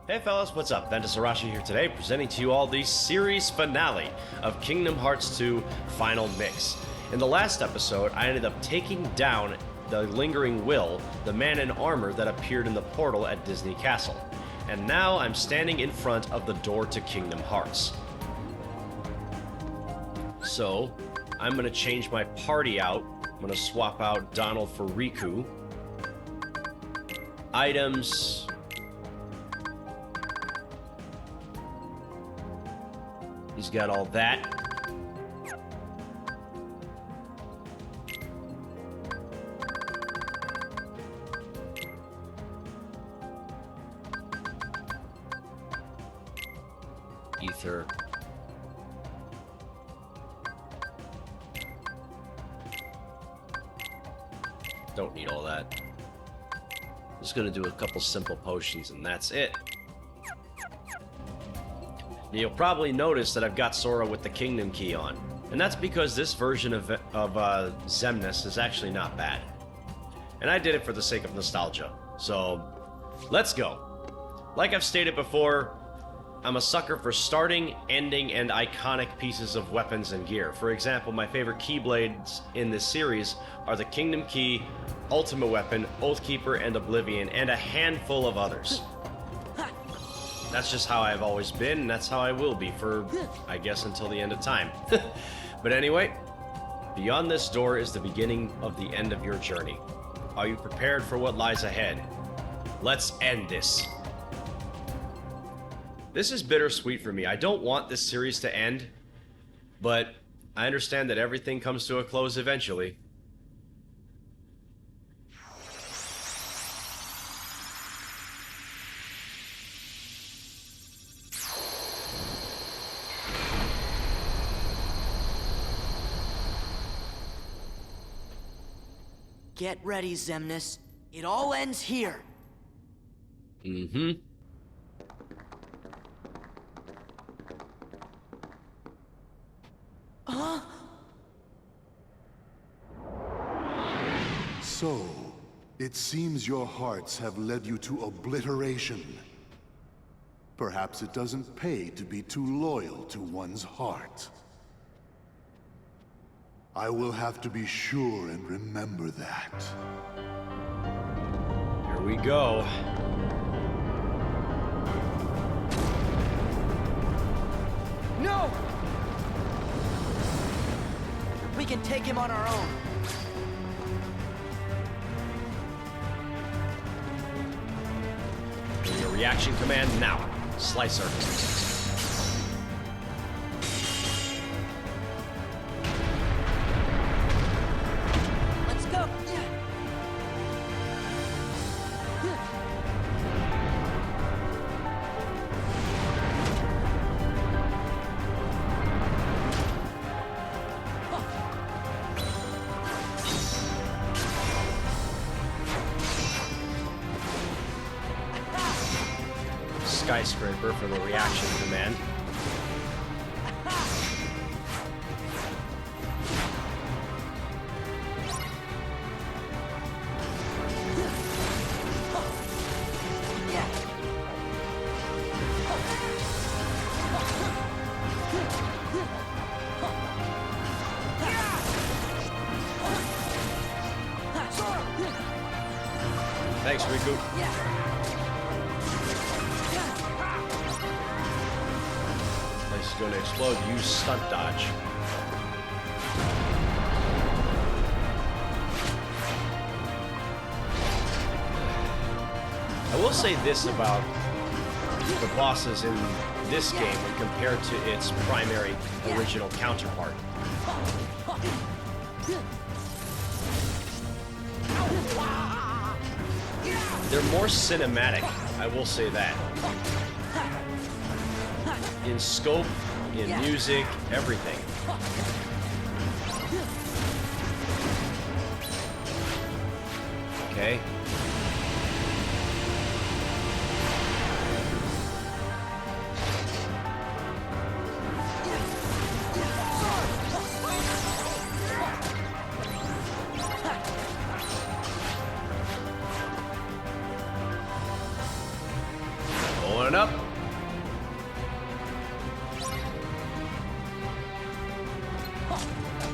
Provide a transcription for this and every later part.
Hey fellas, what's up? Ventus Arashi here today, presenting to you all the series finale of Kingdom Hearts 2 Final Mix. In the last episode, I ended up taking down the Lingering Will, the man in armor that appeared in the portal at Disney Castle. And now I'm standing in front of the door to Kingdom Hearts. So, I'm going to change my party out. I'm going to swap out Donald for Riku. Items. He's got all that. Ether. Don't need all that. Just gonna do a couple simple potions and that's it. You'll probably notice that I've got Sora with the Kingdom Key on, and that's because this version of Xemnas is actually not bad. And I did it for the sake of nostalgia, so let's go. Like I've stated before, I'm a sucker for starting, ending, and iconic pieces of weapons and gear. For example, my favorite Keyblades in this series are the Kingdom Key, Ultimate Weapon, Oathkeeper, and Oblivion, and a handful of others. That's just how I've always been, and that's how I will be for, I guess, until the end of time. But anyway, beyond this door is the beginning of the end of your journey. Are you prepared for what lies ahead? Let's end this. This is bittersweet for me. I don't want this series to end, but I understand that everything comes to a close eventually. Get ready, Xemnas. It all ends here. Mm-hmm. Huh? So, it seems your hearts have led you to obliteration. Perhaps it doesn't pay to be too loyal to one's heart. I will have to be sure and remember that. Here we go. No! We can take him on our own. Give me a reaction command now. Slicer. Let's go. Skyscraper for the reaction command. Thanks, Riku. Place is going to explode. Use stunt dodge. I will say this about the bosses in this game when compared to its primary original counterpart. They're more cinematic, I will say that. In scope, in music, everything. Okay. Going up.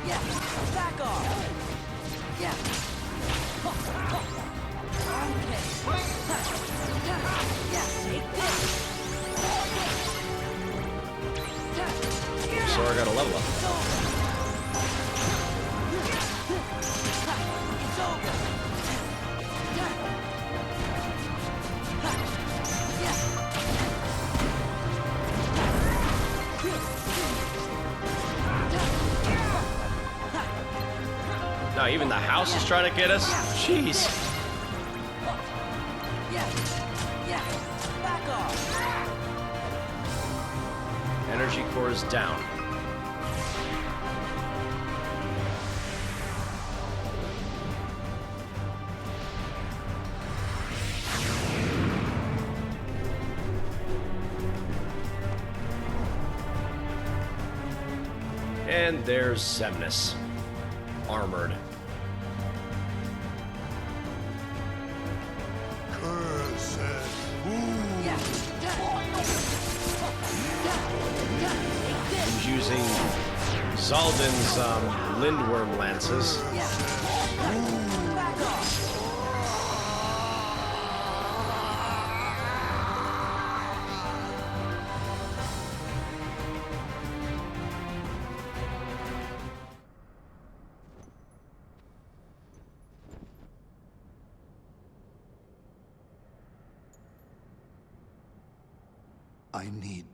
Yeah, back off. Yeah. Okay. Yeah, take this. Sora got a level up. It's over. Now even the house is trying to get us? Jeez. Yeah, back off. Energy core is down. And there's Xemnas, armored. Cursed Yeah. He's using Zaldin's Lindworm lances. Yeah. Back off. I need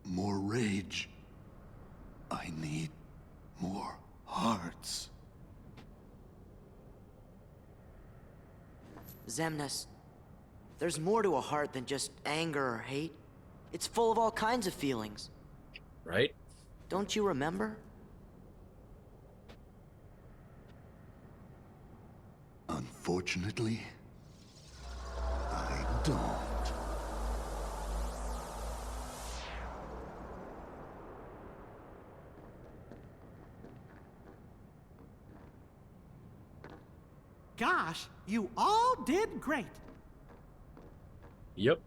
more rage. I need more hearts. Xemnas, there's more to a heart than just anger or hate. It's full of all kinds of feelings. Right? Don't you remember? Unfortunately, I don't. Gosh, you all did great. Yep.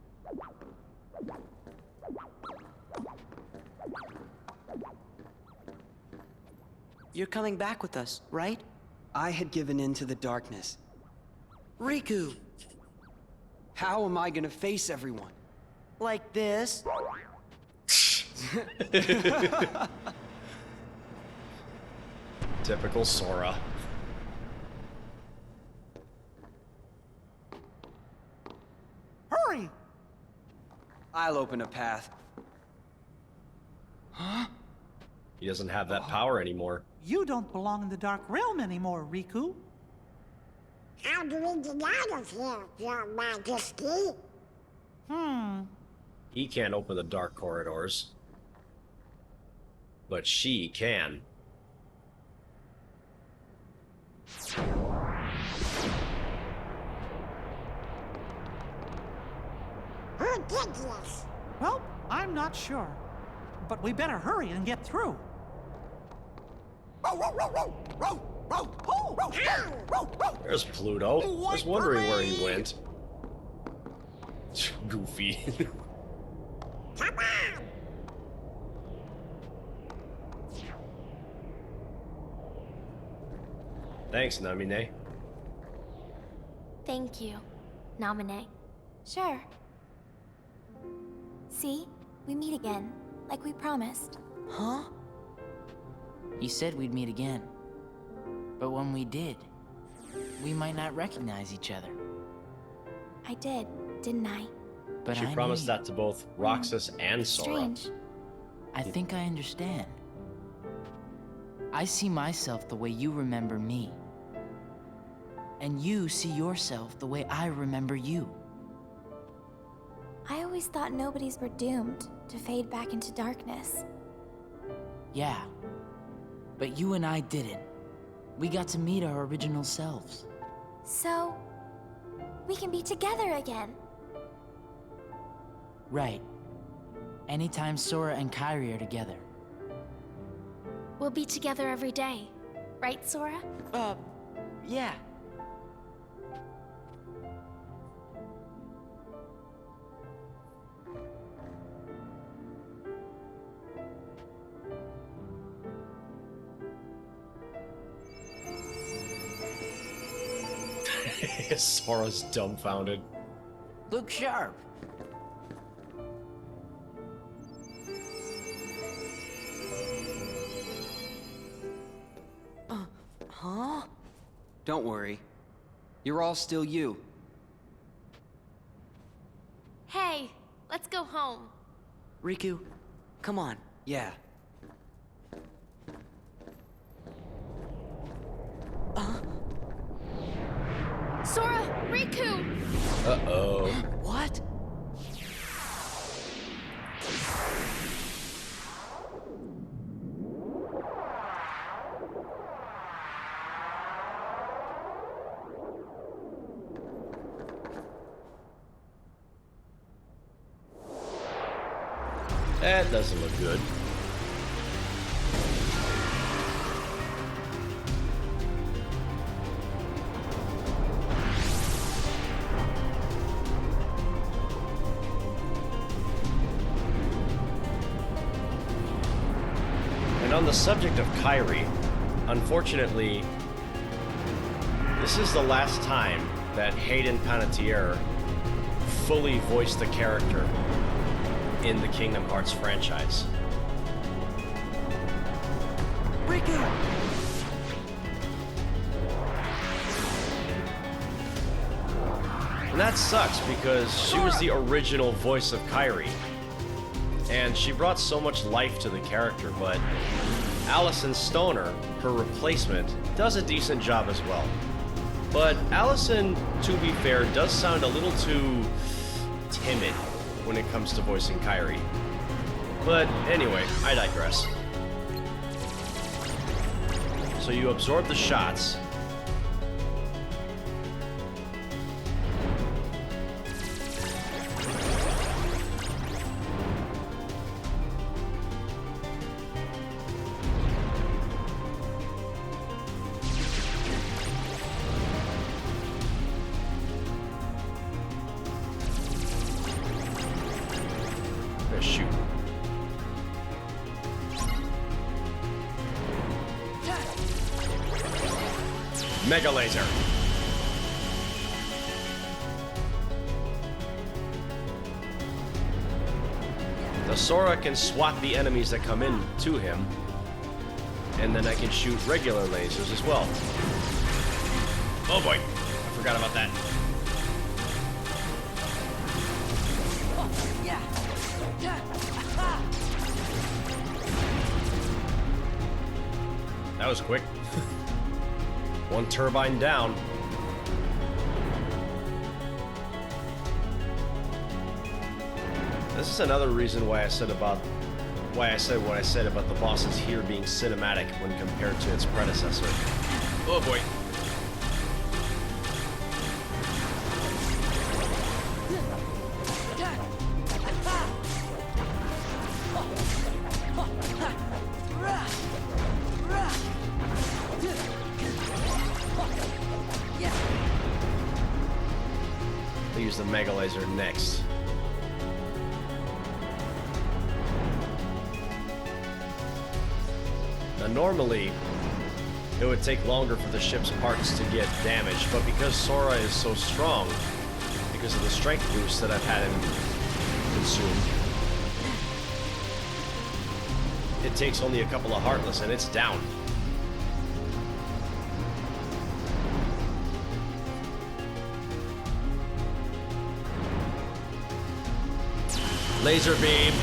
You're coming back with us, right? I had given in to the darkness. Riku, How am I gonna face everyone? like this. Typical Sora. Hurry! I'll open a path. He doesn't have that power anymore. You don't belong in the Dark Realm anymore, Riku. How do we get out of here, Your Majesty? He can't open the dark corridors. But she can. Who did this? Well, I'm not sure. But we better hurry and get through. There's Pluto. I was wondering where he went. Goofy. Come on! Thanks, Naminé. Thank you, Naminé. Sure. See? We meet again, like we promised. Huh? You said we'd meet again. But when we did, we might not recognize each other. I did, didn't I? But She I promised knew that to both Roxas and Sora. Strange. I think I understand. I see myself the way you remember me. And you see yourself the way I remember you. I always thought nobodies were doomed to fade back into darkness. Yeah. But you and I didn't. We got to meet our original selves. So, we can be together again. Right. Anytime Sora and Kairi are together. We'll be together every day. Right, Sora? Yeah. Sora's dumbfounded. Look sharp. Huh? Don't worry. You're all still you. Hey, let's go home. Riku, come on. Yeah. Sora, Riku! Uh-oh. What? That doesn't look good. And on the subject of Kairi, unfortunately, this is the last time that Hayden Panettiere fully voiced the character in the Kingdom Hearts franchise. Riku! And that sucks because she was the original voice of Kairi. And she brought so much life to the character, but Allison Stoner, her replacement, does a decent job as well. But Allison, to be fair, does sound a little too timid when it comes to voicing Kairi. But anyway, I digress. So you absorb the shots. Shoot. Mega Laser. The Sora can swat the enemies that come in to him, and then I can shoot regular lasers as well. Oh boy, I forgot about that. That was quick. One turbine down. This is another reason why I said what I said about the bosses here being cinematic when compared to its predecessor. Oh boy. I'll use the Mega Laser next. Now normally, it would take longer for the ship's parts to get damaged, but because Sora is so strong, because of the strength boost that I've had him consume, it takes only a couple of Heartless and it's down. Laser beam.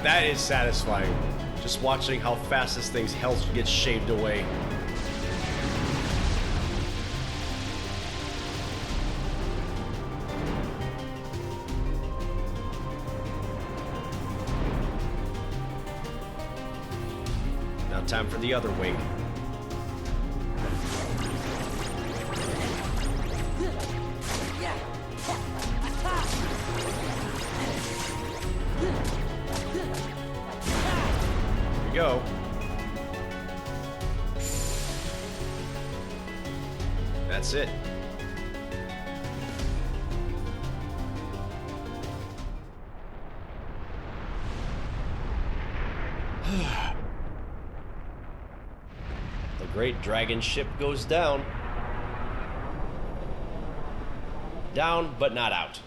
That is satisfying. Just watching how fast this thing's health gets shaved away. Now time for the other wing. Go. That's it. great dragon ship goes down. Down, but not out.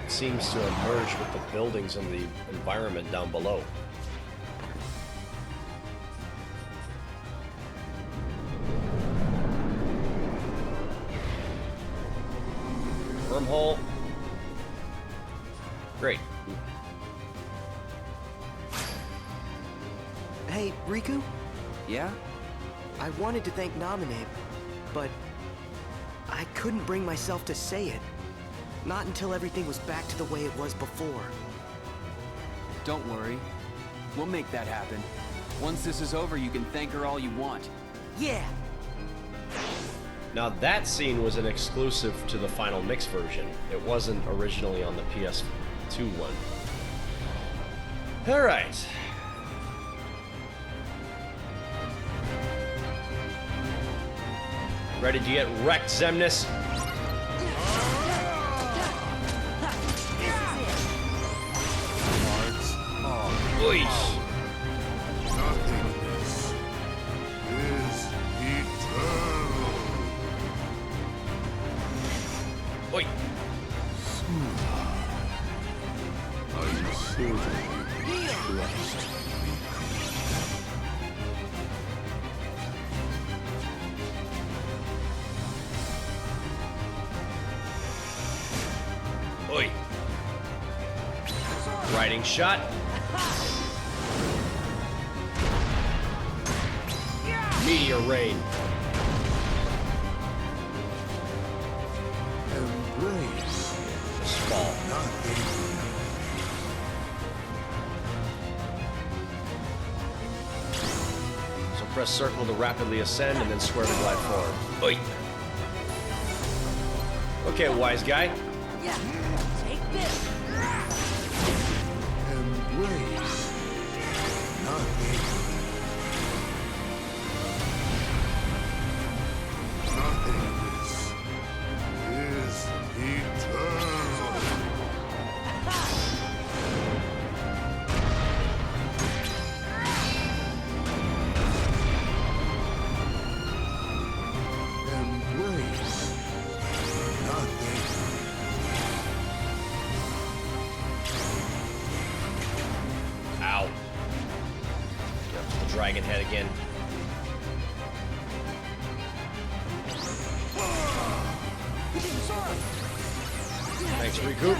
Seems to emerge with the buildings and the environment down below. Wormhole. Great. Hey, Riku? Yeah? I wanted to thank Naminé, but I couldn't bring myself to say it. Not until everything was back to the way it was before. Don't worry. We'll make that happen. Once this is over, you can thank her all you want. Yeah! Now that scene was an exclusive to the final mix version. It wasn't originally on the PS2 one. Alright. Ready to get wrecked, Xemnas? Oish. Nothingness is eternal. Oi. Are you certain you trust me? Oi. Riding shot. Meteor rain. Embrace Fall. nothing. So press circle to rapidly ascend and then square to glide forward. Oi. Okay, wise guy. Embrace nothing. Nothingness is eternal. Embrace nothing. Ow. Yep, the dragon head again. Thanks, Riku.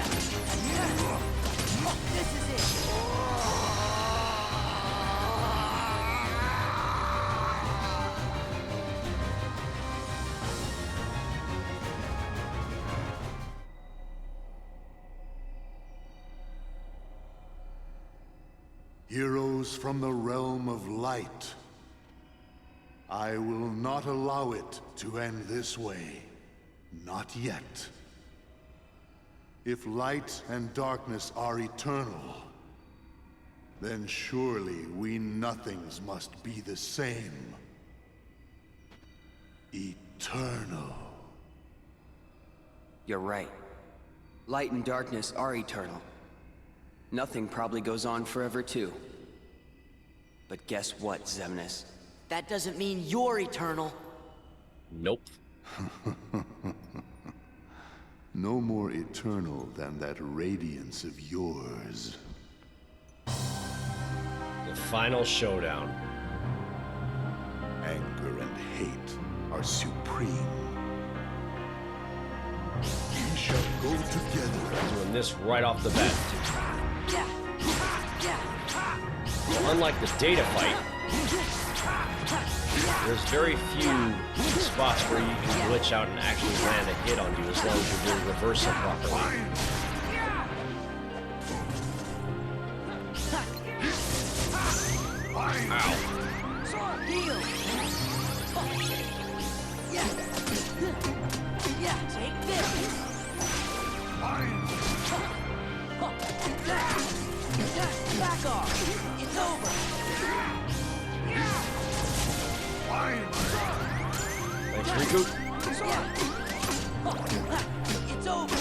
Heroes from the realm of light. I will not allow it to end this way. Not yet. If light and darkness are eternal, then surely we nothings must be the same. Eternal. You're right. Light and darkness are eternal. Nothing probably goes on forever, too. But guess what, Xemnas? That doesn't mean you're eternal. Nope. No more eternal than that radiance of yours. The final showdown. Anger and hate are supreme. We shall go together. Doing this right off the bat. Well, unlike the data fight, there's very few spots where you can glitch out and actually land a hit on you as long as you're doing reversal properly. Take this! Riku. It's over.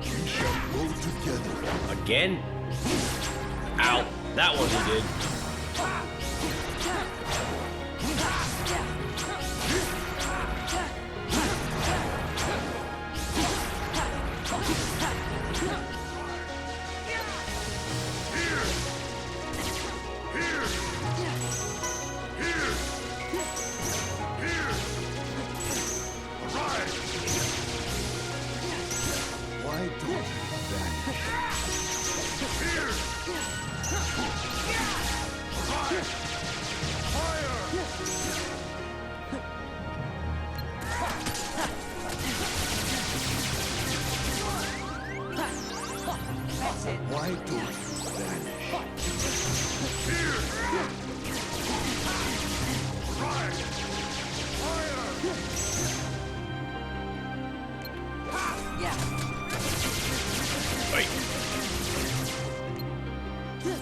We shall go together. Again? Ow. That one he did. Why don't you vanish? Why don't you vanish? Wait. Can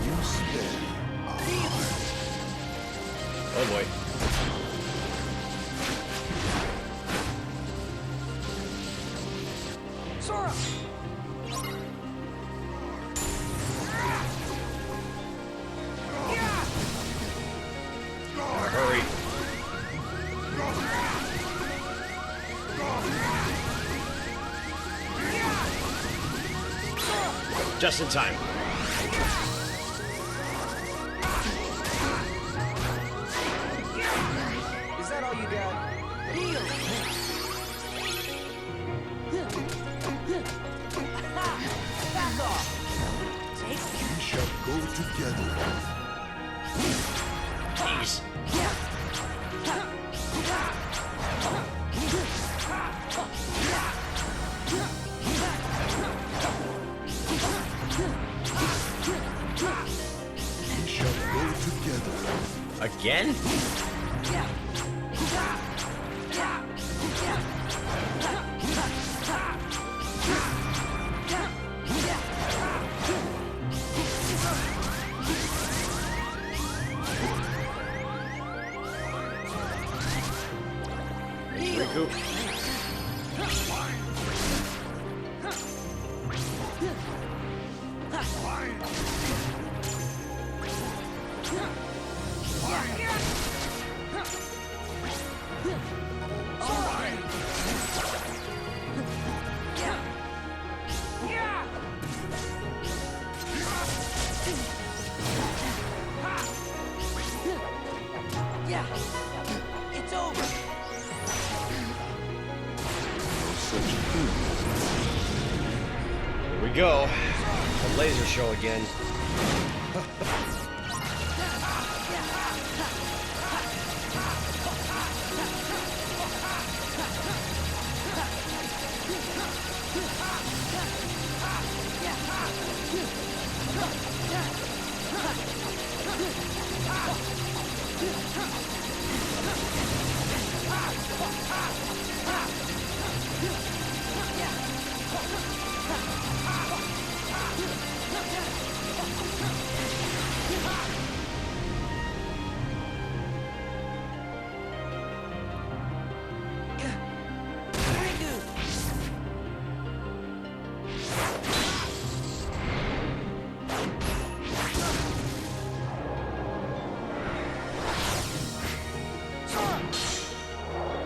you spare a heart? Oh boy. Sora! Hurry. Just in time. Is that all you got? Heal! Back off! We shall go together. Jeez. We shall go together. Again? Riku. It's over! No such thing. Here we go. The laser show again.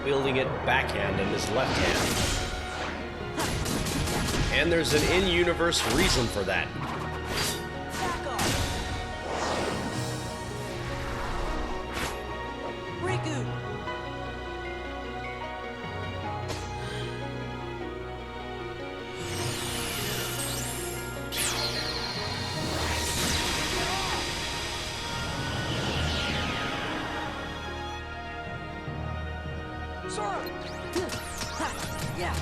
Wielding it backhand in his left hand. And there's an in-universe reason for that. Back off! Riku! Sora! Yeah.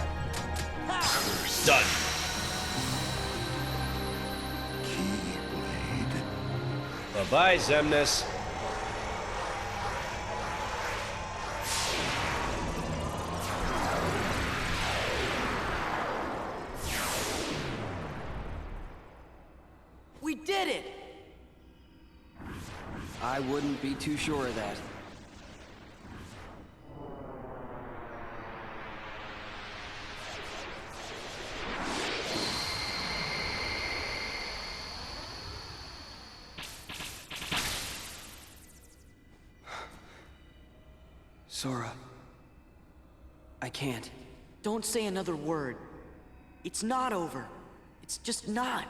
Done. Keyblade. Bye-bye, Xemnas. We did it! I wouldn't be too sure of that. Sora. I can't. Don't say another word. It's not over. It's just not.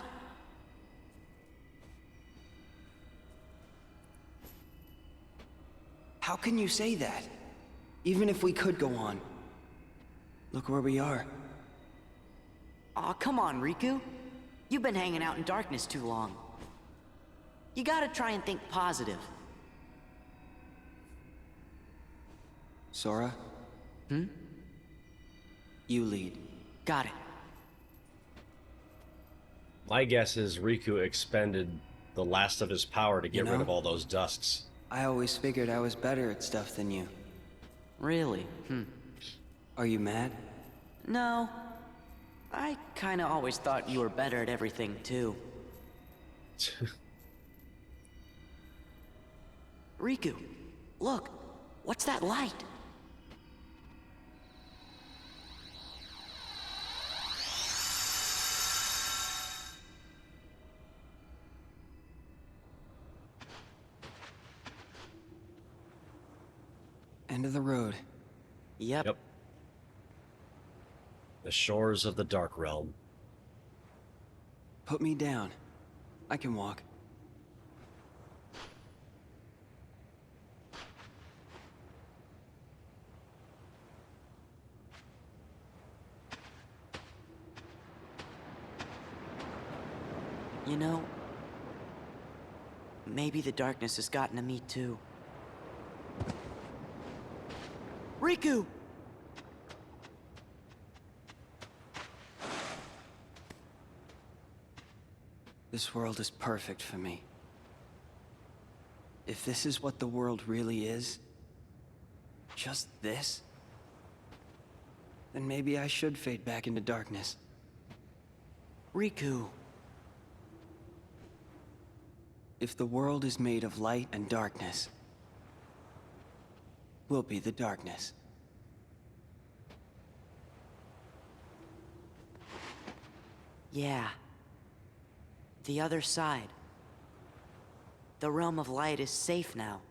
How can you say that? Even if we could go on. Look where we are. Aw, come on, Riku. You've been hanging out in darkness too long. You gotta try and think positive. Sora? You lead. Got it. My guess is Riku expended the last of his power to get rid of all those dusks. I always figured I was better at stuff than you. Really? Are you mad? No. I kinda always thought you were better at everything, too. Riku, look. What's that light? End of the road. Yep. The shores of the Dark Realm. Put me down. I can walk. You know, maybe the darkness has gotten to me too. Riku! This world is perfect for me. If this is what the world really is, just this, then maybe I should fade back into darkness. Riku. If the world is made of light and darkness, we'll be the darkness. Yeah. The other side. The realm of light is safe now.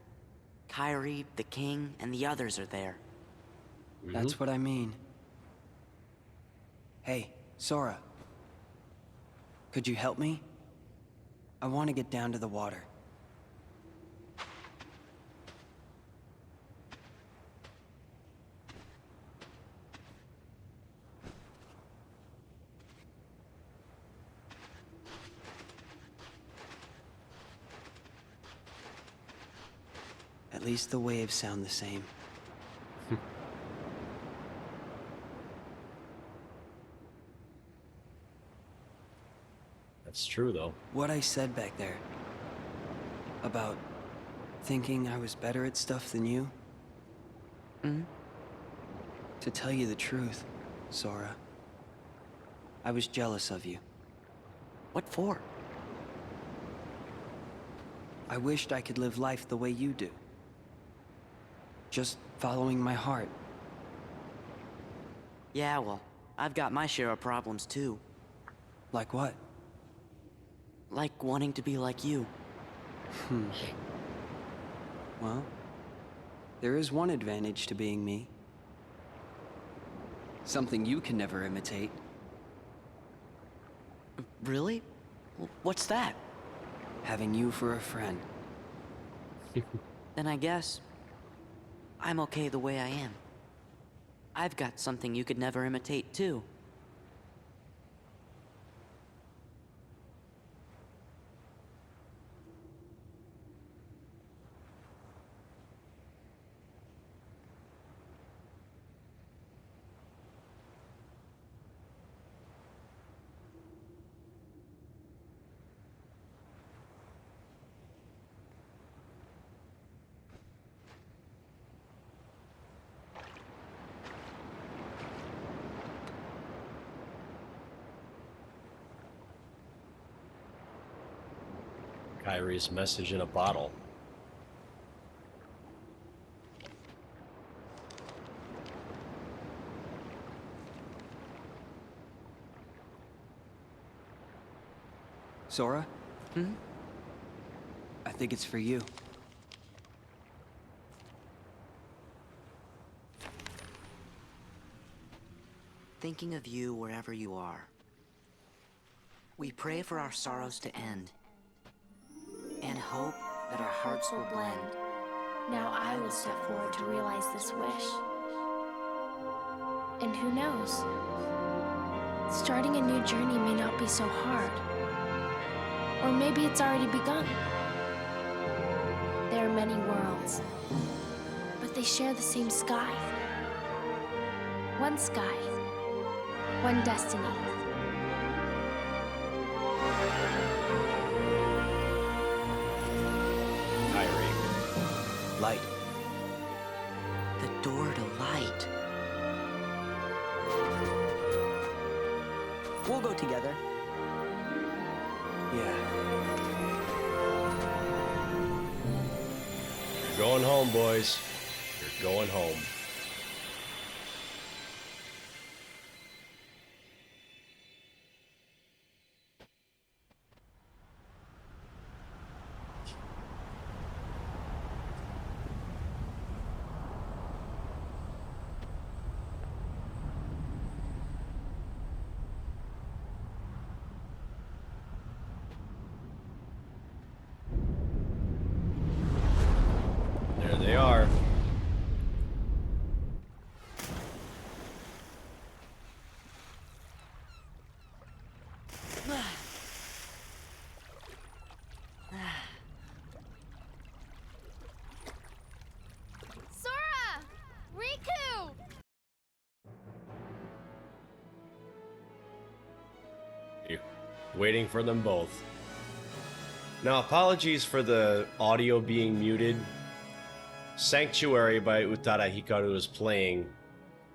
Kairi, the king, and the others are there. That's what I mean. Hey, Sora. Could you help me? I want to get down to the water. At least the waves sound the same. That's true, though. What I said back there about thinking I was better at stuff than you? To tell you the truth, Sora, I was jealous of you. What for? I wished I could live life the way you do. Just following my heart. Yeah, well, I've got my share of problems too. Like what? Like wanting to be like you. Well, there is one advantage to being me. Something you can never imitate. Really? What's that? Having you for a friend. Then I guess I'm okay the way I am. I've got something you could never imitate too. Kairi's message in a bottle. Sora? I think it's for you. thinking of you wherever you are. We pray for our sorrows to end, and hope that our hearts will blend. Now I will step forward to realize this wish. And who knows? Starting a new journey may not be so hard. Or maybe it's already begun. There are many worlds, but they share the same sky. One sky, one destiny. Kairi. Light. The door to light. We'll go together. Yeah. You're going home, boys. You're going home. There they are. Sora! Riku! Waiting for them both. Now, apologies for the audio being muted. Sanctuary by Utada Hikaru is playing,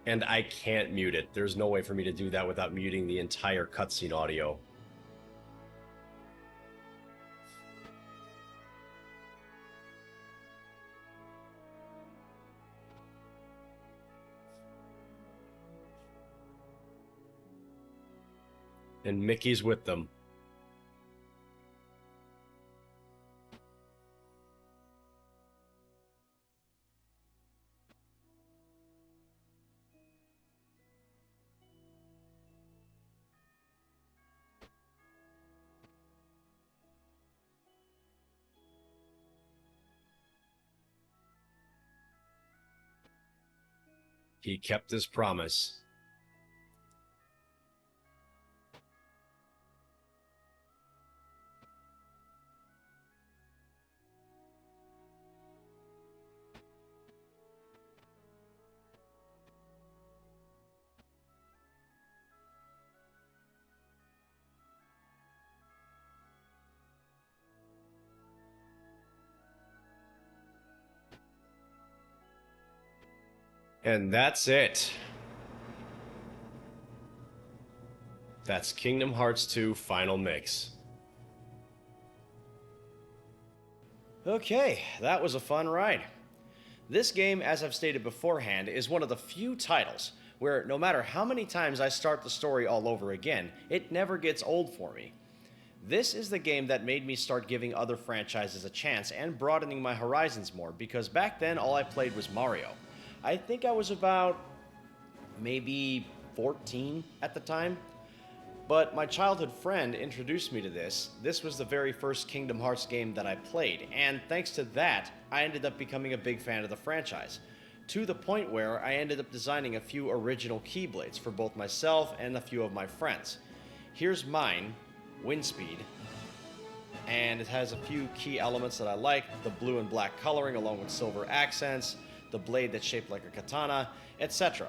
and I can't mute it. There's no way for me to do that without muting the entire cutscene audio. And Mickey's with them. He kept his promise. And that's it. That's Kingdom Hearts 2 Final Mix. Okay, that was a fun ride. This game, as I've stated beforehand, is one of the few titles where no matter how many times I start the story all over again, it never gets old for me. This is the game that made me start giving other franchises a chance and broadening my horizons more, because back then all I played was Mario. I think I was about maybe 14 at the time, but my childhood friend introduced me to this. This was the very first Kingdom Hearts game that I played, and thanks to that, I ended up becoming a big fan of the franchise, to the point where I ended up designing a few original Keyblades for both myself and a few of my friends. Here's mine, Windspeed, and it has a few key elements that I like: the blue and black coloring along with silver accents, the blade that's shaped like a katana, etc.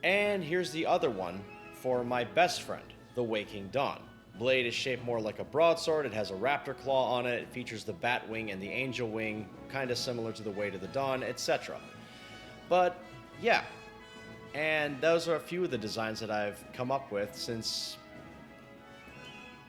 And here's the other one for my best friend, the Waking Dawn. Blade is shaped more like a broadsword, it has a raptor claw on it, it features the bat wing and the angel wing, kind of similar to the Way to the Dawn, etc. But yeah, and those are a few of the designs that I've come up with since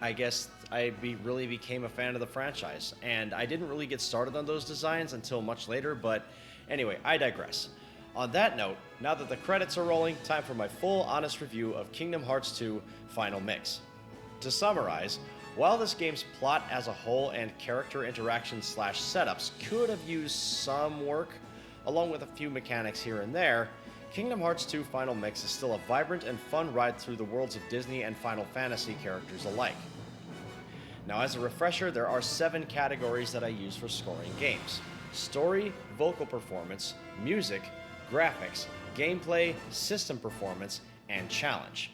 I guess I really became a fan of the franchise. And I didn't really get started on those designs until much later, but anyway, I digress. On that note, now that the credits are rolling, time for my full, honest review of Kingdom Hearts 2 Final Mix. To summarize, while this game's plot as a whole and character interactions / setups could have used some work, along with a few mechanics here and there, Kingdom Hearts 2 Final Mix is still a vibrant and fun ride through the worlds of Disney and Final Fantasy characters alike. Now, as a refresher, there are 7 categories that I use for scoring games: story, vocal performance, music, graphics, gameplay, system performance, and challenge.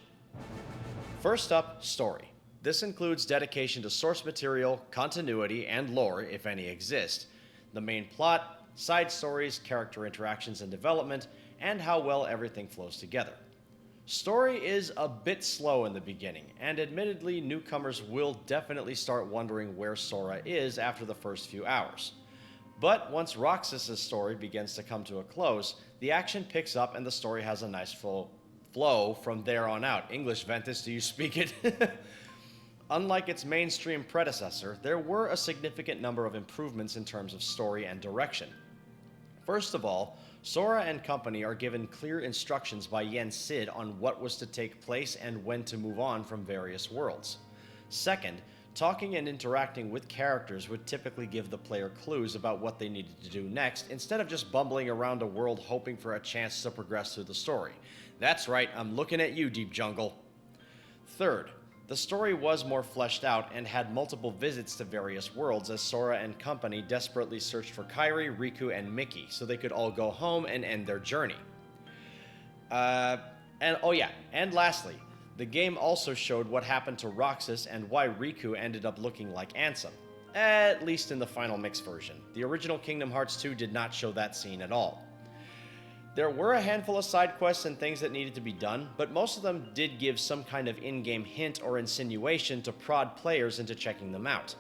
First up, story. This includes dedication to source material, continuity, and lore, if any exist, the main plot, side stories, character interactions and development, and how well everything flows together. Story is a bit slow in the beginning, and admittedly, newcomers will definitely start wondering where Sora is after the first few hours. But once Roxas' story begins to come to a close, the action picks up and the story has a nice full flow from there on out. English, Ventus, do you speak it? Unlike its mainstream predecessor, there were a significant number of improvements in terms of story and direction. First of all, Sora and company are given clear instructions by Yen Sid on what was to take place and when to move on from various worlds. Second, talking and interacting with characters would typically give the player clues about what they needed to do next, instead of just bumbling around a world hoping for a chance to progress through the story. That's right, I'm looking at you, Deep Jungle. Third, the story was more fleshed out and had multiple visits to various worlds as Sora and company desperately searched for Kairi, Riku, and Mickey so they could all go home and end their journey. And lastly, the game also showed what happened to Roxas and why Riku ended up looking like Ansem. At least in the Final Mix version. The original Kingdom Hearts 2 did not show that scene at all. There were a handful of side quests and things that needed to be done, but most of them did give some kind of in-game hint or insinuation to prod players into checking them out.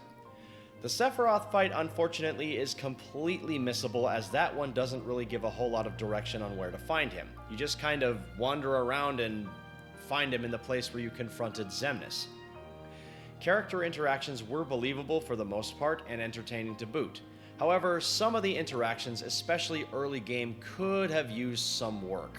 The Sephiroth fight, unfortunately, is completely missable, as that one doesn't really give a whole lot of direction on where to find him. You just kind of wander around and find him in the place where you confronted Xemnas. Character interactions were believable for the most part and entertaining to boot. However, some of the interactions, especially early game, could have used some work.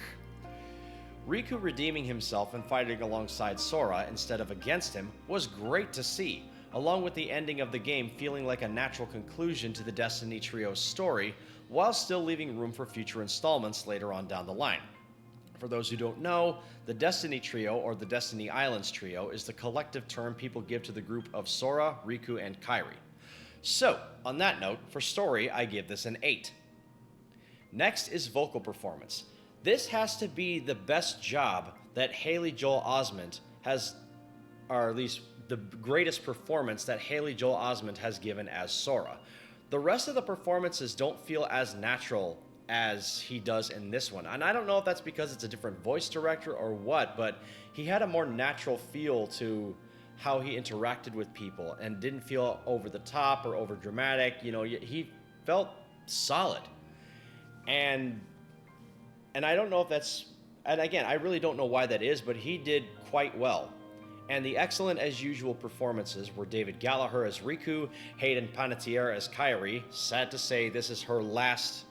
Riku redeeming himself and fighting alongside Sora instead of against him was great to see, along with the ending of the game feeling like a natural conclusion to the Destiny Trio's story, while still leaving room for future installments later on down the line. For those who don't know, the Destiny Trio, or the Destiny Islands Trio, is the collective term people give to the group of Sora, Riku, and Kairi. So, on that note, for story, I give this an 8. Next is vocal performance. This has to be the best job that Haley Joel Osment has, or at least the greatest performance that Haley Joel Osment has given as Sora. The rest of the performances don't feel as natural as he does in this one. And I don't know if that's because it's a different voice director or what, but he had a more natural feel to how he interacted with people and didn't feel over the top or over dramatic. You know, he felt solid. And I don't know if that's, and again, I really don't know why that is, but he did quite well. And the excellent as usual performances were David Gallagher as Riku, Hayden Panettiere as Kairi. Sad to say, this is her last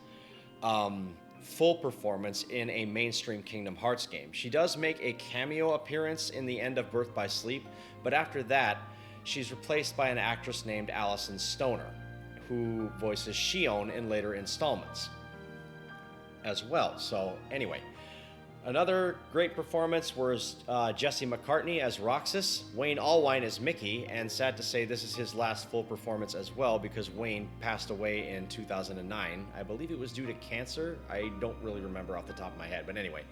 full performance in a mainstream Kingdom Hearts game. She does make a cameo appearance in the end of Birth by Sleep, but after that, she's replaced by an actress named Alison Stoner, who voices Shion in later installments as well. So anyway, another great performance was Jesse McCartney as Roxas, Wayne Allwine as Mickey, and sad to say this is his last full performance as well because Wayne passed away in 2009. I believe it was due to cancer. I don't really remember off the top of my head, but anyway.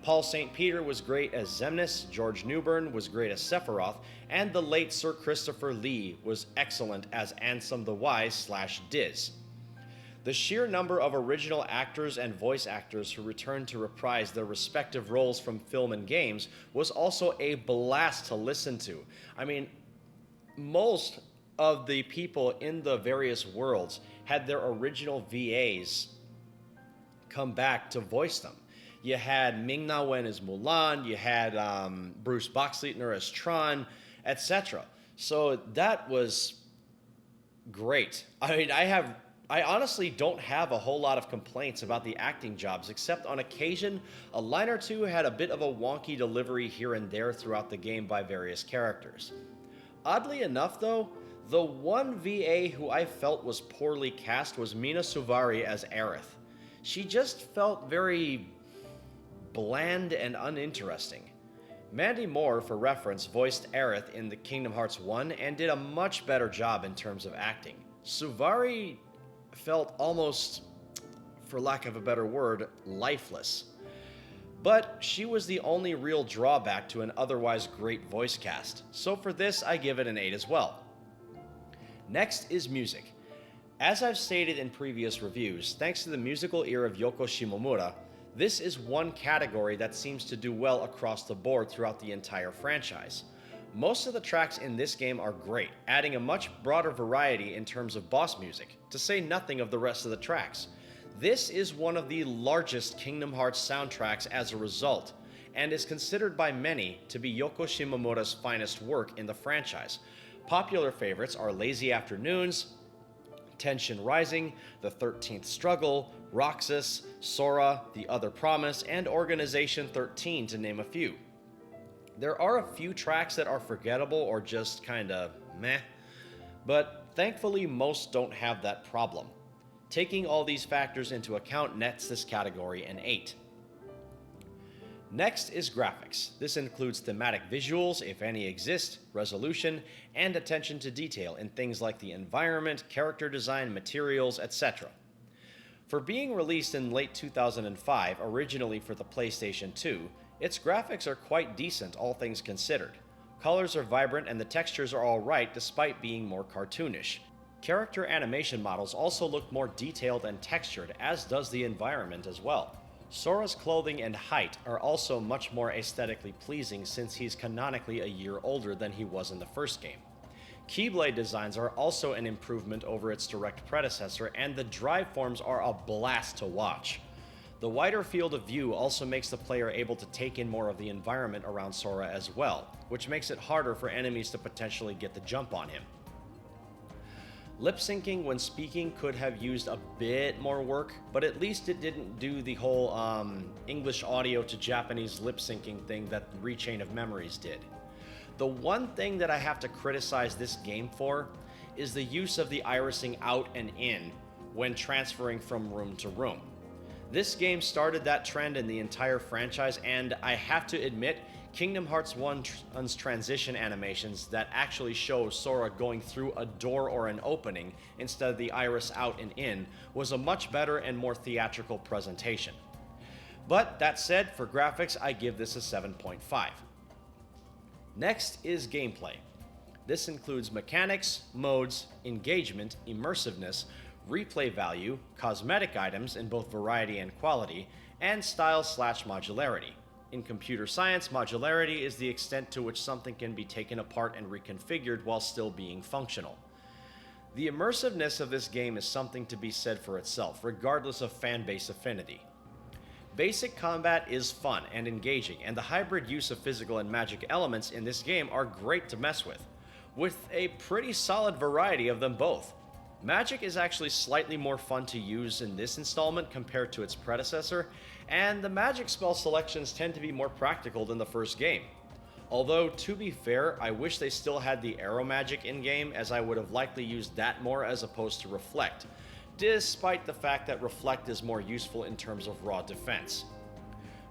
Paul St. Peter was great as Xemnas, George Newbern was great as Sephiroth, and the late Sir Christopher Lee was excellent as Ansem the Wise / Diz. The sheer number of original actors and voice actors who returned to reprise their respective roles from film and games was also a blast to listen to. I mean, most of the people in the various worlds had their original VAs come back to voice them. You had Ming-Na Wen as Mulan, you had Bruce Boxleitner as Tron, etc. So that was great. I mean, I honestly don't have a whole lot of complaints about the acting jobs, except on occasion, a line or two had a bit of a wonky delivery here and there throughout the game by various characters. Oddly enough, though, the one VA who I felt was poorly cast was Mina Suvari as Aerith. She just felt very bland and uninteresting. Mandy Moore, for reference, voiced Aerith in the Kingdom Hearts 1 and did a much better job in terms of acting. Suvari felt almost, for lack of a better word, lifeless. But she was the only real drawback to an otherwise great voice cast, so for this I give it an 8 as well. Next is music. As I've stated in previous reviews, thanks to the musical ear of Yoko Shimomura, this is one category that seems to do well across the board throughout the entire franchise. Most of the tracks in this game are great, adding a much broader variety in terms of boss music, to say nothing of the rest of the tracks. This is one of the largest Kingdom Hearts soundtracks as a result, and is considered by many to be Yoko Shimomura's finest work in the franchise. Popular favorites are Lazy Afternoons, Tension Rising, The 13th Struggle, Roxas, Sora, The Other Promise, and Organization 13, to name a few. There are a few tracks that are forgettable or just kinda meh, but thankfully most don't have that problem. Taking all these factors into account nets this category an 8. Next is graphics. This includes thematic visuals, if any exist, resolution, and attention to detail in things like the environment, character design, materials, etc. For being released in late 2005, originally for the PlayStation 2, its graphics are quite decent, all things considered. Colors are vibrant and the textures are alright despite being more cartoonish. Character animation models also look more detailed and textured, as does the environment as well. Sora's clothing and height are also much more aesthetically pleasing since he's canonically a year older than he was in the first game. Keyblade designs are also an improvement over its direct predecessor, and the drive forms are a blast to watch. The wider field of view also makes the player able to take in more of the environment around Sora as well, which makes it harder for enemies to potentially get the jump on him. Lip syncing when speaking could have used a bit more work, but at least it didn't do the whole English audio to Japanese lip syncing thing that Rechain of Memories did. The one thing that I have to criticize this game for is the use of the irising out and in when transferring from room to room. This game started that trend in the entire franchise, and I have to admit, Kingdom Hearts 1's transition animations that actually show Sora going through a door or an opening instead of the iris out and in was a much better and more theatrical presentation. But that said, for graphics, I give this a 7.5. Next is gameplay. This includes mechanics, modes, engagement, immersiveness, replay value, cosmetic items in both variety and quality, and style/modularity. In computer science, modularity is the extent to which something can be taken apart and reconfigured while still being functional. The immersiveness of this game is something to be said for itself, regardless of fanbase affinity. Basic combat is fun and engaging, and the hybrid use of physical and magic elements in this game are great to mess with a pretty solid variety of them both. Magic is actually slightly more fun to use in this installment compared to its predecessor, and the magic spell selections tend to be more practical than the first game. Although, to be fair, I wish they still had the arrow magic in-game, as I would have likely used that more as opposed to Reflect, despite the fact that Reflect is more useful in terms of raw defense.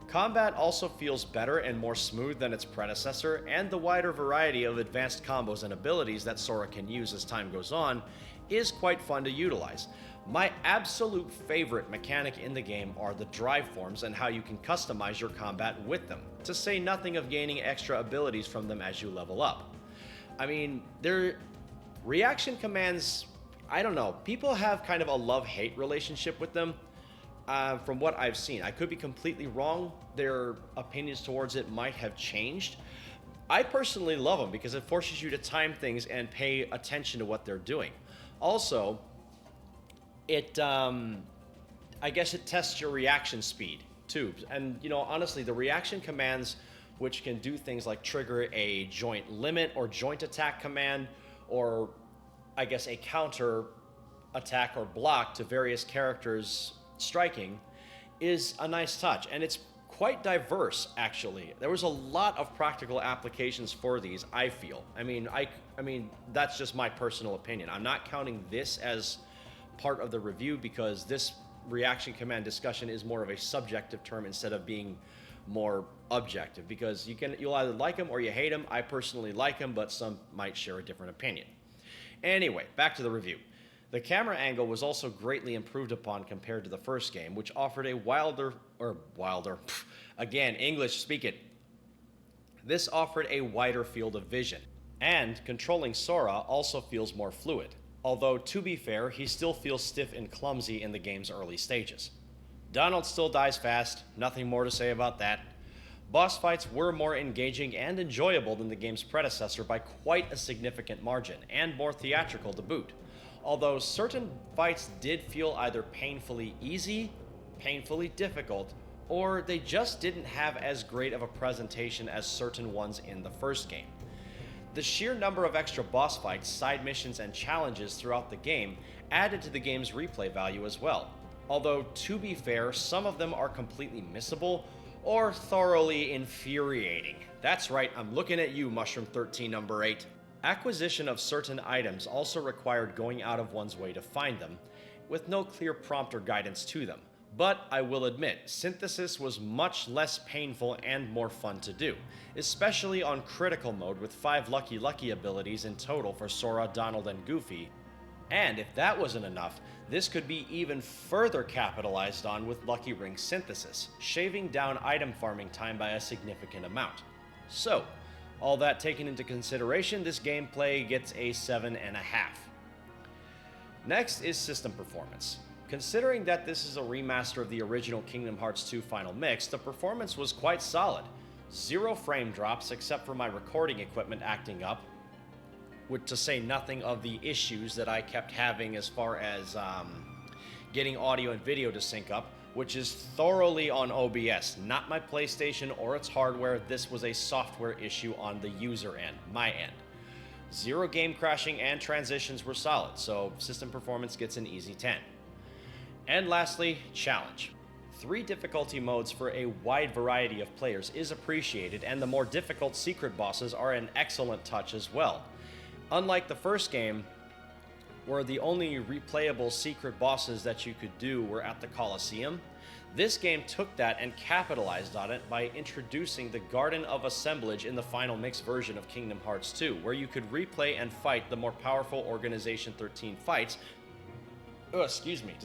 Combat also feels better and more smooth than its predecessor, and the wider variety of advanced combos and abilities that Sora can use as time goes on is quite fun to utilize. My absolute favorite mechanic in the game are the drive forms and how you can customize your combat with them, to say nothing of gaining extra abilities from them as you level up. I mean, their reaction commands, I don't know, people have kind of a love-hate relationship with them. From what I've seen, I could be completely wrong. Their opinions towards it might have changed. I personally love them because it forces you to time things and pay attention to what they're doing. Also, I guess it tests your reaction speed too. And you know, honestly, the reaction commands, which can do things like trigger a joint limit or joint attack command, or I guess a counter attack or block to various characters striking, is a nice touch, and it's quite diverse actually. There was a lot of practical applications for these, I feel. I mean that's just my personal opinion. I'm not counting this as part of the review because this reaction command discussion is more of a subjective term instead of being more objective, because you'll either like him or you hate him. I personally like him, but some might share a different opinion. Anyway, back to the review. The camera angle was also greatly improved upon compared to the first game, which offered a again, English, speak it. This offered a wider field of vision, and controlling Sora also feels more fluid. Although, to be fair, he still feels stiff and clumsy in the game's early stages. Donald still dies fast, nothing more to say about that. Boss fights were more engaging and enjoyable than the game's predecessor by quite a significant margin, and more theatrical to boot. Although certain fights did feel either painfully easy, painfully difficult, or they just didn't have as great of a presentation as certain ones in the first game. The sheer number of extra boss fights, side missions, and challenges throughout the game added to the game's replay value as well. Although, to be fair, some of them are completely missable or thoroughly infuriating. That's right, I'm looking at you, Mushroom 13 number 8. Acquisition of certain items also required going out of one's way to find them, with no clear prompt or guidance to them. But I will admit, synthesis was much less painful and more fun to do, especially on critical mode with 5 Lucky abilities in total for Sora, Donald, and Goofy. And if that wasn't enough, this could be even further capitalized on with Lucky Ring synthesis, shaving down item farming time by a significant amount. So, all that taken into consideration, this gameplay gets a 7.5. Next is system performance. Considering that this is a remaster of the original Kingdom Hearts 2 Final Mix, the performance was quite solid. 0 frame drops except for my recording equipment acting up, to say nothing of the issues that I kept having as far as getting audio and video to sync up, which is thoroughly on OBS, not my PlayStation or its hardware. This was a software issue on the user end, my end. 0 game crashing and transitions were solid, so system performance gets an easy 10. And lastly, challenge. 3 difficulty modes for a wide variety of players is appreciated, and the more difficult secret bosses are an excellent touch as well. Unlike the first game, where the only replayable secret bosses that you could do were at the Colosseum, this game took that and capitalized on it by introducing the Garden of Assemblage in the Final Mix version of Kingdom Hearts 2, where you could replay and fight the more powerful Organization 13 fights, to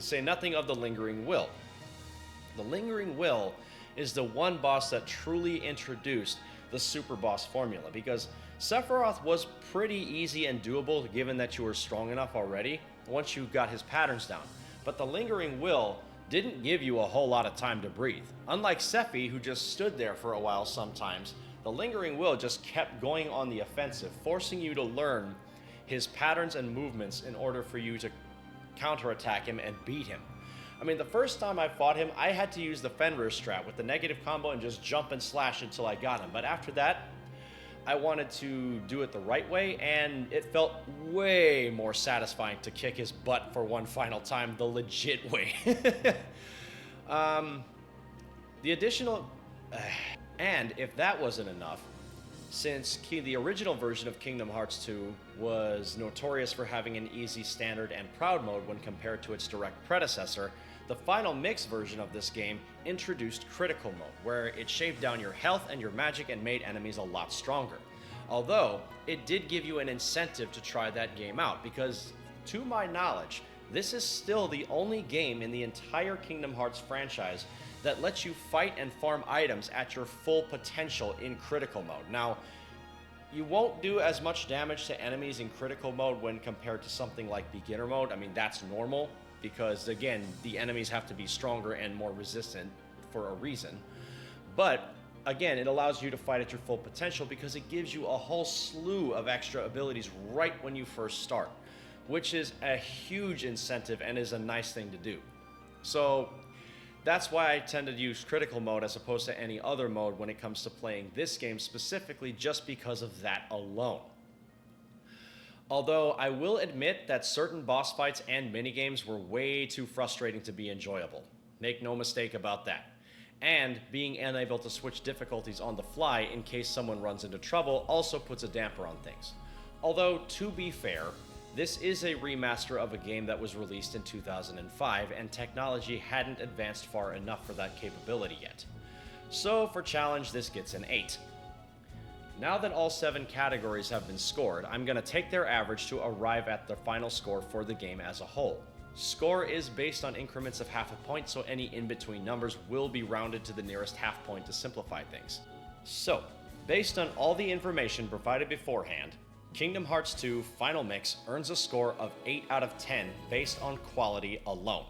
say nothing of the Lingering Will. The Lingering Will is the one boss that truly introduced the super boss formula, because Sephiroth was pretty easy and doable given that you were strong enough already once you got his patterns down. But the Lingering Will didn't give you a whole lot of time to breathe. Unlike Sephi, who just stood there for a while sometimes, the Lingering Will just kept going on the offensive, forcing you to learn his patterns and movements in order for you to counterattack him and beat him. I mean, the first time I fought him, I had to use the Fenrir strat with the negative combo and just jump and slash until I got him. But after that, I wanted to do it the right way, and it felt way more satisfying to kick his butt for one final time the legit way. The additional... and if that wasn't enough, since the original version of Kingdom Hearts 2 was notorious for having an easy, standard, and proud mode when compared to its direct predecessor, the Final Mix version of this game introduced critical mode, where it shaved down your health and your magic and made enemies a lot stronger. Although, it did give you an incentive to try that game out, because, to my knowledge, this is still the only game in the entire Kingdom Hearts franchise that lets you fight and farm items at your full potential in critical mode. Now, you won't do as much damage to enemies in critical mode when compared to something like beginner mode. I mean, that's normal, because again, the enemies have to be stronger and more resistant for a reason. But again, it allows you to fight at your full potential because it gives you a whole slew of extra abilities right when you first start, which is a huge incentive and is a nice thing to do. So that's why I tend to use critical mode as opposed to any other mode when it comes to playing this game specifically, just because of that alone. Although I will admit that certain boss fights and minigames were way too frustrating to be enjoyable. Make no mistake about that. And being unable to switch difficulties on the fly in case someone runs into trouble also puts a damper on things. Although, to be fair, this is a remaster of a game that was released in 2005, and technology hadn't advanced far enough for that capability yet. So for challenge, this gets an 8. Now that all 7 categories have been scored, I'm going to take their average to arrive at the final score for the game as a whole. Score is based on increments of half a point, so any in-between numbers will be rounded to the nearest half point to simplify things. So, based on all the information provided beforehand, Kingdom Hearts 2 Final Mix earns a score of 8 out of 10 based on quality alone.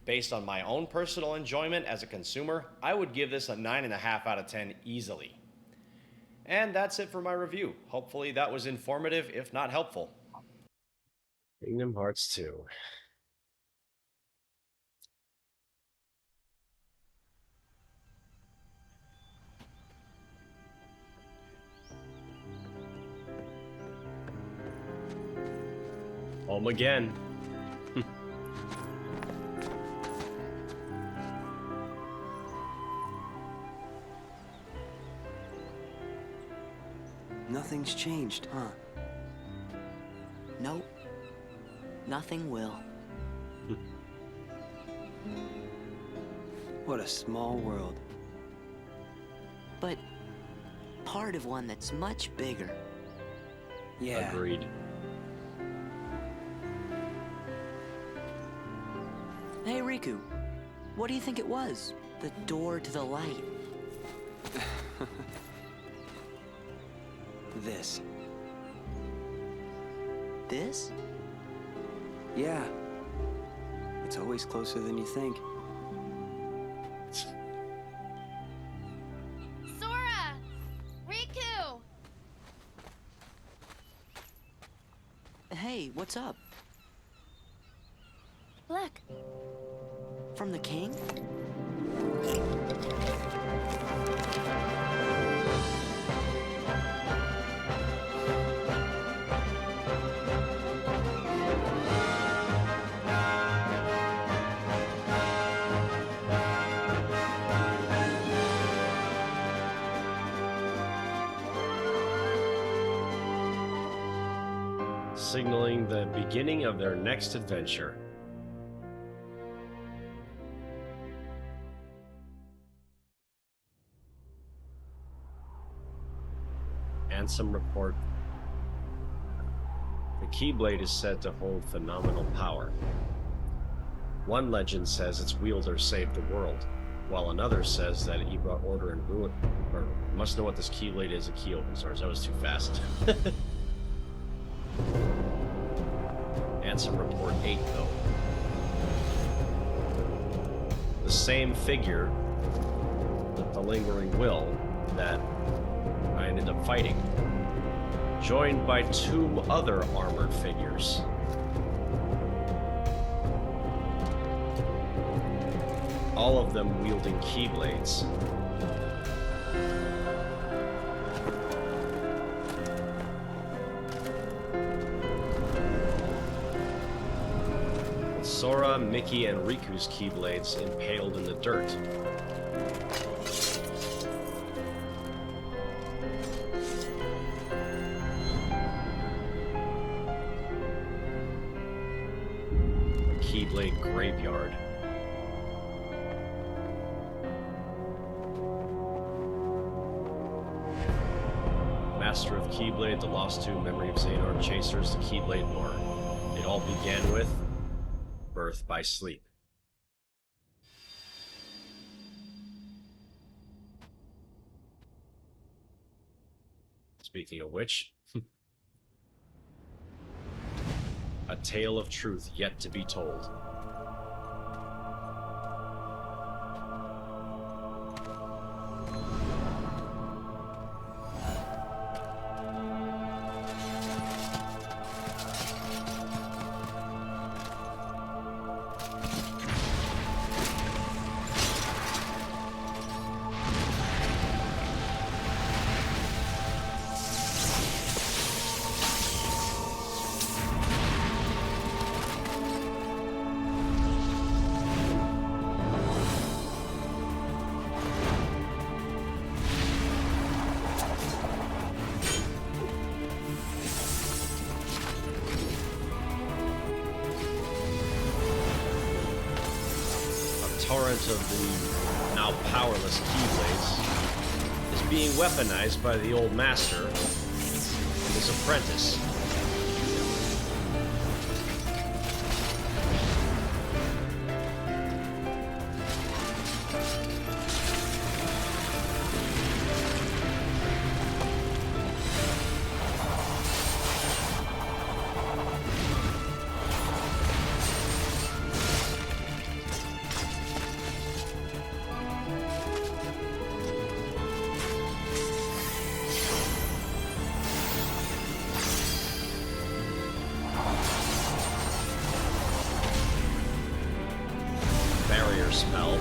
Based on my own personal enjoyment as a consumer, I would give this a 9.5 out of 10 easily. And that's it for my review. Hopefully that was informative, if not helpful. Kingdom Hearts 2. Home again. Nothing's changed, huh? Nope. Nothing will. What a small world. But part of one that's much bigger. Yeah. Agreed. Hey, Riku. What do you think it was? The door to the light. This. This? Yeah. It's always closer than you think. Sora! Riku! Hey, what's up? Look, From the king? Signaling the beginning of their next adventure. Ansem report. The Keyblade is said to hold phenomenal power. One legend says its wielder saved the world, while another says that he brought order and ruin. Or must know what this Keyblade is. A key open source. That was too fast. Ansem report 8 though. The same figure, the lingering will, that I ended up fighting, joined by 2 other armored figures. All of them wielding Keyblades. Sora, Mickey, and Riku's Keyblades impaled in the dirt. Keyblade Graveyard. Master of Keyblade, the Lost Tomb, Memory of Xehanort Chasers, the Keyblade Lore. It all began with birth by sleep. Speaking of which, a tale of truth yet to be told. current of the now powerless Keyblades is being weaponized by the old master and his apprentice. Spell.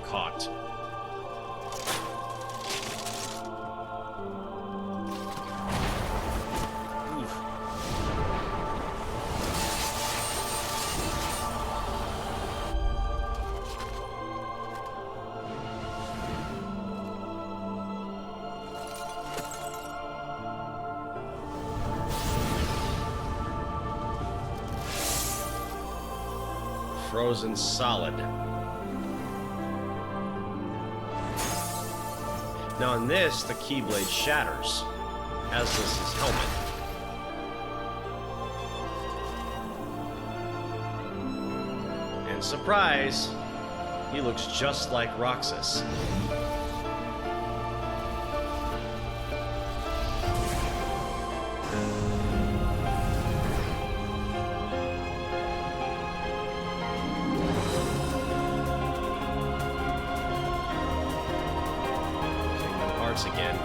Caught. Frozen solid. Now on this, the Keyblade shatters, as does his helmet. And surprise, he looks just like Roxas. Again.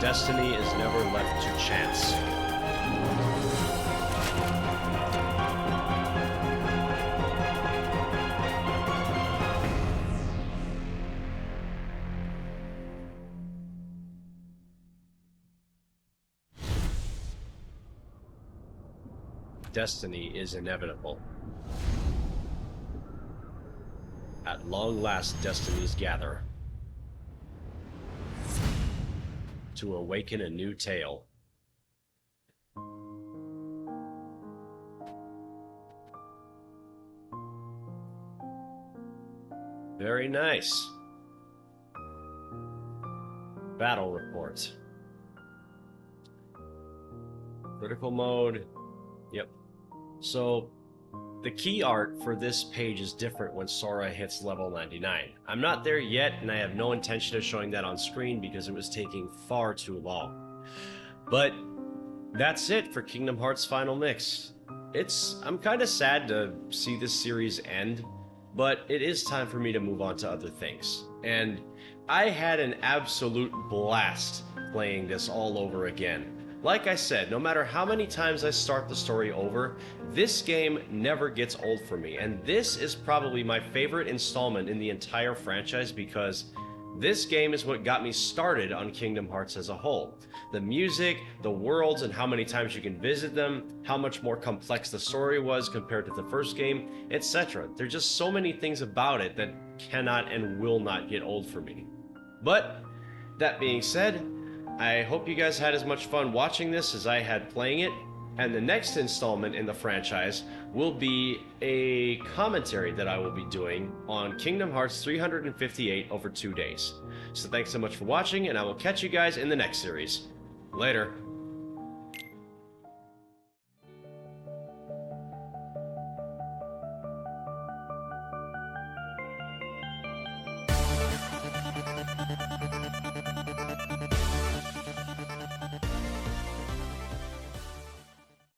Destiny is never left to chance. Destiny is inevitable. At long last, destinies gather. To awaken a new tale. Very nice. Battle report. Critical mode. Yep. So, the key art for this page is different when Sora hits level 99. I'm not there yet, and I have no intention of showing that on screen because it was taking far too long. But that's it for Kingdom Hearts Final Mix. I'm kind of sad to see this series end, but it is time for me to move on to other things. And I had an absolute blast playing this all over again. Like I said, no matter how many times I start the story over, this game never gets old for me, and this is probably my favorite installment in the entire franchise because this game is what got me started on Kingdom Hearts as a whole. The music, the worlds, and how many times you can visit them, how much more complex the story was compared to the first game, etc. There's just so many things about it that cannot and will not get old for me. But, that being said, I hope you guys had as much fun watching this as I had playing it, and the next installment in the franchise will be a commentary that I will be doing on Kingdom Hearts 358 over 2 days. So thanks so much for watching, and I will catch you guys in the next series. Later.